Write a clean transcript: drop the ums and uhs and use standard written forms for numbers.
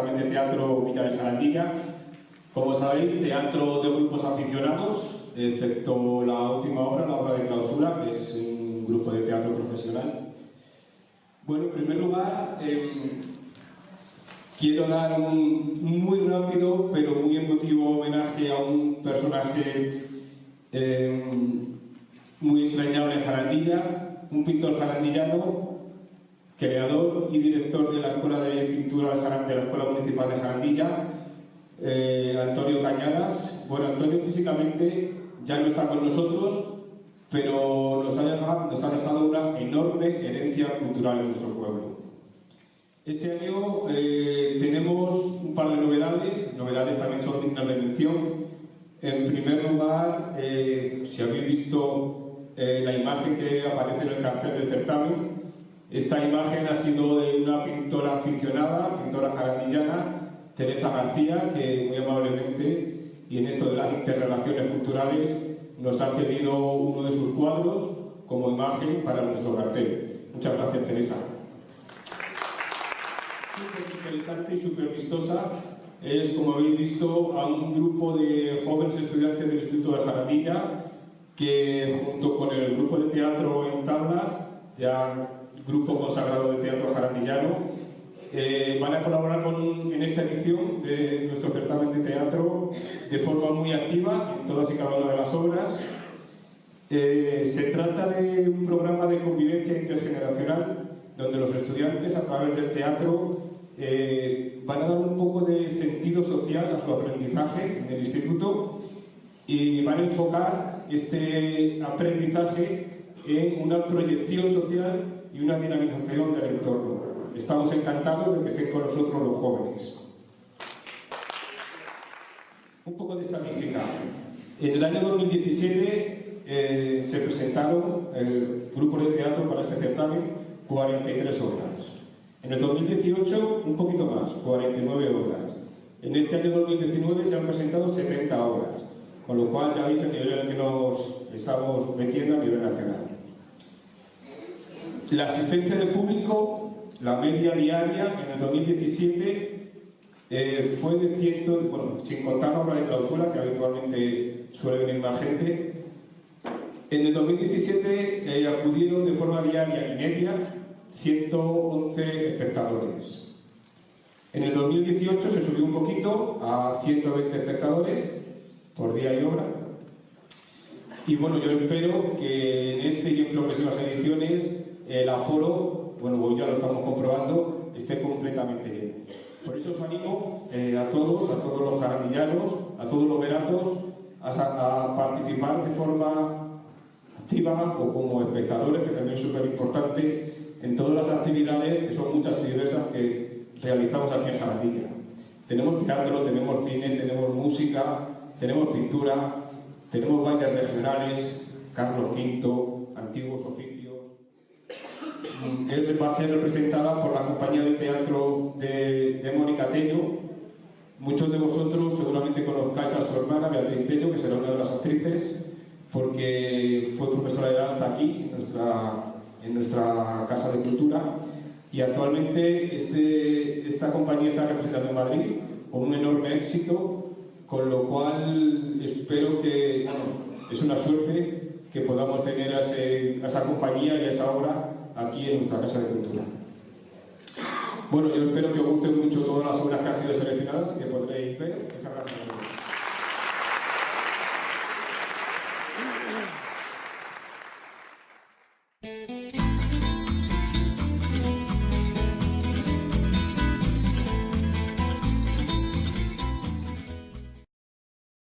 certamen de teatro Villa de Jarandilla. Como sabéis, teatro de grupos aficionados, excepto la última obra, la obra de clausura, que es un grupo de teatro profesional. Bueno, en primer lugar, quiero dar un muy rápido pero muy emotivo homenaje a un personaje muy entrañable en Jarandilla, un pintor jarandillano, creador y director de la Escuela de Pintura de la Escuela Municipal de Jarandilla, Antonio Cañadas. Bueno, Antonio físicamente ya no está con nosotros, pero nos ha dejado una enorme herencia cultural en nuestro pueblo. Este año tenemos un par de novedades también son dignas de mención. En primer lugar, si habéis visto la imagen que aparece en el cartel del certamen, esta imagen ha sido de una pintora aficionada, pintora jarandillana, Teresa García, que muy amablemente, y en esto de las interrelaciones culturales, nos ha cedido uno de sus cuadros como imagen para nuestro cartel. Muchas gracias, Teresa. Súper interesante y súper vistosa es, como habéis visto, a un grupo de jóvenes estudiantes del Instituto de Jarandilla que, junto con el grupo de teatro en tablas, ya grupo consagrado de teatro jarandillano, van a colaborar en esta edición de nuestro certamen de teatro de forma muy activa en todas y cada una de las obras. Se trata de un programa de convivencia intergeneracional donde los estudiantes, a través del teatro, van a dar un poco de sentido social a su aprendizaje en el instituto y van a enfocar este aprendizaje en una proyección social y una dinamización del entorno. Estamos encantados de que estén con nosotros los jóvenes. Un poco de estadística. En el año 2017 se presentaron grupos de teatro para este certamen 43 obras. En el 2018 un poquito más, 49 obras. En este año 2019 se han presentado 70 obras, con lo cual ya veis el nivel en el que nos estamos metiendo a nivel nacional. La asistencia del público, la media diaria en el 2017 fue de 100, bueno, sin contar la obra de clausura, que habitualmente suele venir más gente. En el 2017 acudieron de forma diaria y media 111 espectadores. En el 2018 se subió un poquito a 120 espectadores por día y obra. Y bueno, yo espero que en este y en próximas ediciones el aforo, bueno, ya lo estamos comprobando, esté completamente lleno. Por eso os animo a todos los jarandillanos, a todos los veranos, a participar de forma activa o como espectadores, que también es súper importante, en todas las actividades, que son muchas y diversas, que realizamos aquí en Jarandilla. Tenemos teatro, tenemos cine, tenemos música, tenemos pintura, tenemos bailes regionales, Carlos V, antiguos oficios. Él va a ser representada por la compañía de teatro de Mónica Tello. Muchos de vosotros seguramente conozcáis a su hermana, Beatriz Tello, que será una de las actrices, porque fue profesora de danza aquí, en nuestra Casa de Cultura, y actualmente esta compañía está representada en Madrid con un enorme éxito, con lo cual espero que, bueno, es una suerte que podamos tener a esa compañía y a esa obra aquí en nuestra Casa de Cultura. Bueno, yo espero que os gusten mucho todas las obras que han sido seleccionadas y que podréis ver. Muchas gracias.